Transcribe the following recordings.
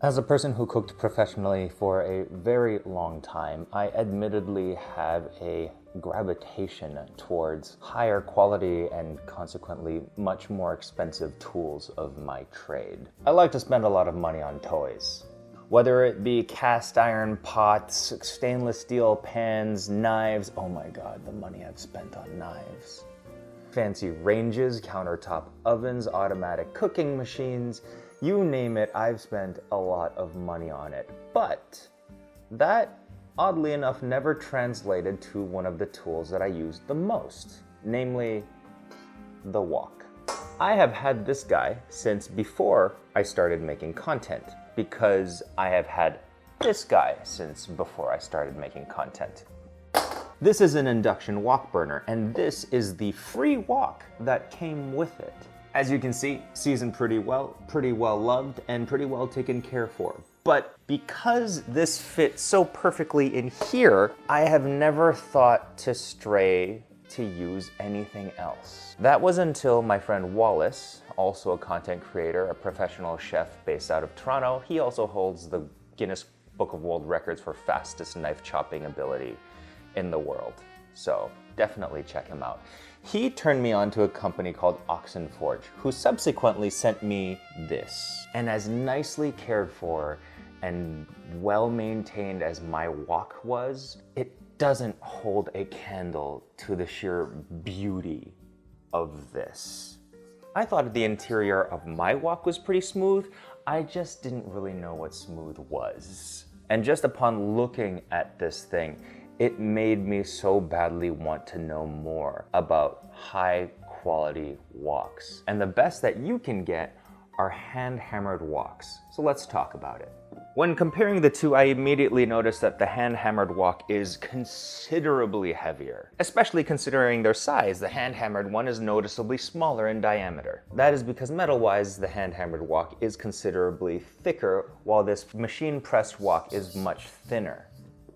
As a person who cooked professionally for a very long time, I admittedly have a gravitation towards higher quality and consequently much more expensive tools of my trade. I like to spend a lot of money on toys. Whether it be cast iron pots, stainless steel pans, knives, oh my god, the money I've spent on knives. Fancy ranges, countertop ovens, automatic cooking machines, you name it, I've spent a lot of money on it. But that, oddly enough, never translated to one of the tools that I used the most, namely the wok. I have had this guy since before I started making content, because I have had this guy since before I started making content. This is an induction wok burner, and this is the free wok that came with it. As you can see, seasoned pretty well loved, and pretty well taken care for. But because this fits so perfectly in here, I have never thought to stray to use anything else. That was until my friend Wallace, also a content creator, a professional chef based out of Toronto, he also holds the Guinness Book of World Records for fastest knife chopping ability in the world. So definitely check him out. He turned me on to a company called Oxen Forge, who subsequently sent me this. And as nicely cared for and well maintained as my wok was, it doesn't hold a candle to the sheer beauty of this. I thought the interior of my wok was pretty smooth. I just didn't really know what smooth was. And just upon looking at this thing, it made me so badly want to know more about high quality woks. And the best that you can get are hand hammered woks. So let's talk about it. When comparing the two, I immediately noticed that the hand hammered wok is considerably heavier, especially considering their size. The hand hammered one is noticeably smaller in diameter. That is because metal wise, the hand hammered wok is considerably thicker, while this machine pressed wok is much thinner.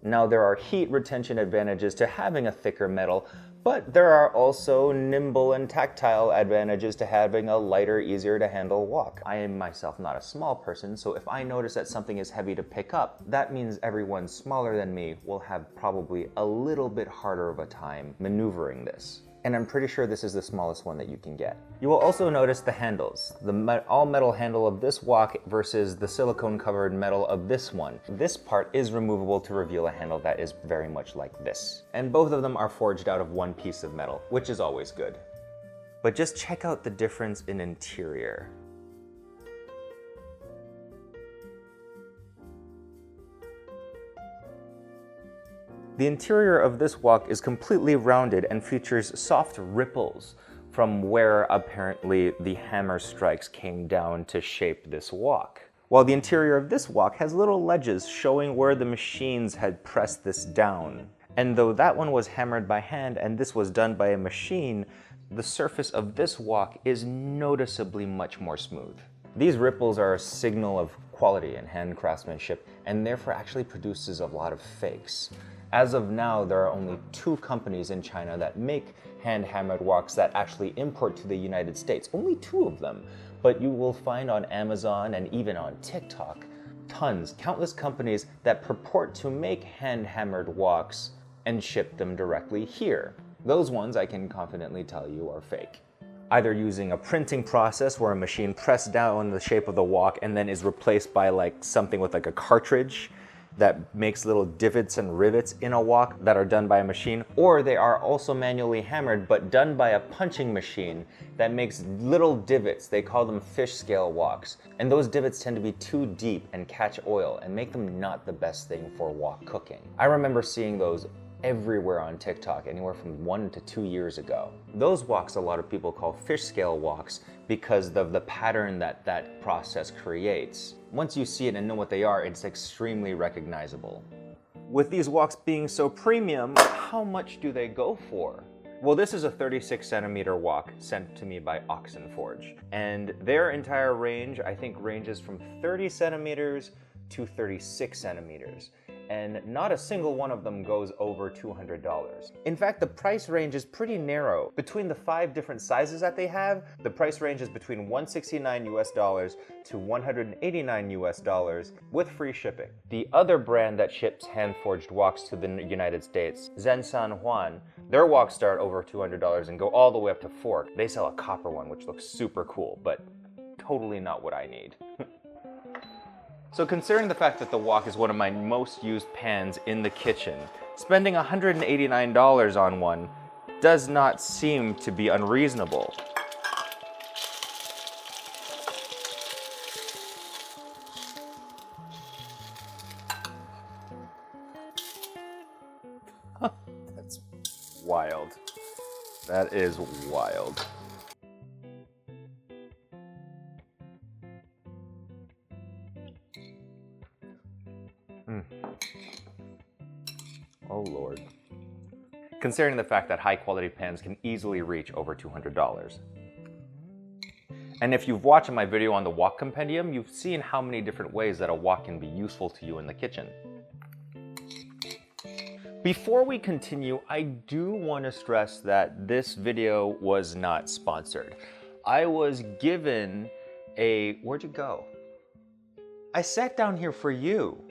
Now, there are heat retention advantages to having a thicker metal, but there are also nimble and tactile advantages to having a lighter, easier to handle wok. I am myself not a small person, so if I notice that something is heavy to pick up, that means everyone smaller than me will have probably a little bit harder of a time maneuvering this. And I'm pretty sure this is the smallest one that you can get. You will also notice the handles. The all-metal handle of this wok versus the silicone-covered metal of this one. This part is removable to reveal a handle that is very much like this. And both of them are forged out of one piece of metal, which is always good. But just check out the difference in interior. The interior of this wok is completely rounded and features soft ripples from where apparently the hammer strikes came down to shape this wok. While the interior of this wok has little ledges showing where the machines had pressed this down. And though that one was hammered by hand and this was done by a machine, the surface of this wok is noticeably much more smooth. These ripples are a signal of quality and hand craftsmanship, and therefore actually produces a lot of fakes. As of now, there are only 2 companies in China that make hand-hammered woks that actually import to the United States. Only 2 of them. But you will find on Amazon and even on TikTok, countless companies that purport to make hand-hammered woks and ship them directly here. Those ones, I can confidently tell you, are fake. Either using a printing process where a machine presses down the shape of the wok and then is replaced by like something with like a cartridge that makes little divots and rivets in a wok that are done by a machine, or they are also manually hammered but done by a punching machine that makes little divots. They call them fish scale woks. And those divots tend to be too deep and catch oil and make them not the best thing for wok cooking. I remember seeing those everywhere on TikTok, anywhere from 1 to 2 years ago. Those woks a lot of people call fish scale woks because of the pattern that that process creates. Once you see it and know what they are, it's extremely recognizable. With these woks being so premium, how much do they go for? Well, this is a 36 centimeter wok sent to me by Oxen Forge, and their entire range, I think, ranges from 30 centimeters to 36 centimeters. and not a single one of them goes over $200. In fact, the price range is pretty narrow. Between the 5 different sizes that they have, the price range is between $169 US to $189 US with free shipping. The other brand that ships hand-forged woks to the United States, Zen San Juan, their woks start over $200 and go all the way up to fork. They sell a copper one, which looks super cool, but totally not what I need. So considering the fact that the wok is one of my most used pans in the kitchen, spending $189 on one does not seem to be unreasonable. That's wild. That is wild. Oh Lord. Considering the fact that high quality pans can easily reach over $200. And if you've watched my video on the wok compendium, you've seen how many different ways that a wok can be useful to you in the kitchen. Before we continue, I do want to stress that this video was not sponsored. I was given where'd you go? I sat down here for you.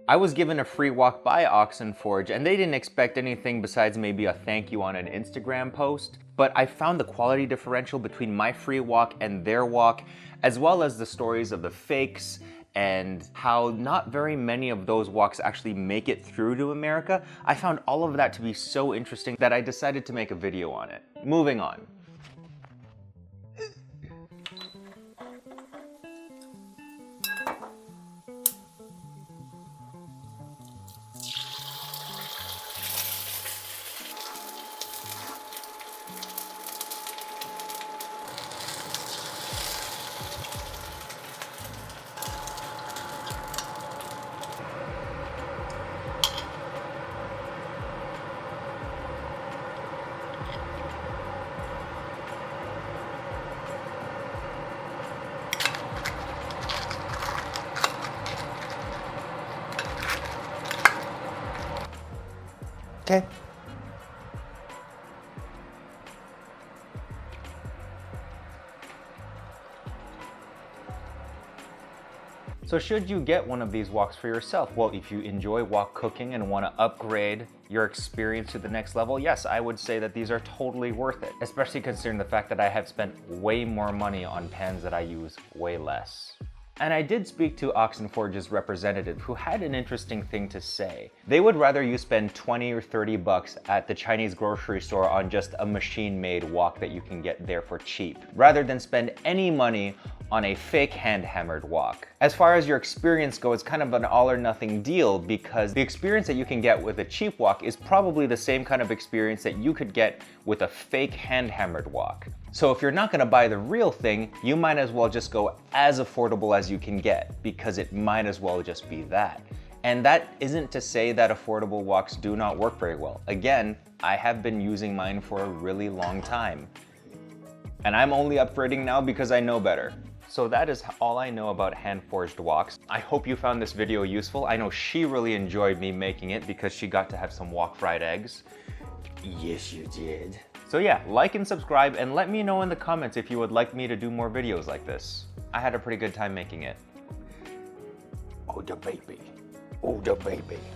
I was given a free wok by Oxenforge, and they didn't expect anything besides maybe a thank you on an Instagram post. But I found the quality differential between my free wok and their wok, as well as the stories of the fakes and how not very many of those woks actually make it through to America. I found all of that to be so interesting that I decided to make a video on it. Moving on. Okay. So should you get one of these woks for yourself? Well, if you enjoy wok cooking and want to upgrade your experience to the next level, yes, I would say that these are totally worth it, especially considering the fact that I have spent way more money on pans that I use way less. And I did speak to Oxenforge's representative, who had an interesting thing to say. They would rather you spend 20 or 30 bucks at the Chinese grocery store on just a machine-made wok that you can get there for cheap, rather than spend any money on a fake hand-hammered wok. As far as your experience goes, it's kind of an all or nothing deal, because the experience that you can get with a cheap wok is probably the same kind of experience that you could get with a fake hand-hammered wok. So if you're not gonna buy the real thing, you might as well just go as affordable as you can get, because it might as well just be that. And that isn't to say that affordable woks do not work very well. Again, I have been using mine for a really long time. And I'm only upgrading now because I know better. So that is all I know about hand-forged woks. I hope you found this video useful. I know she really enjoyed me making it because she got to have some wok fried eggs. Yes, you did. So yeah, like and subscribe, and let me know in the comments if you would like me to do more videos like this. I had a pretty good time making it. Oh, the baby. Oh, the baby.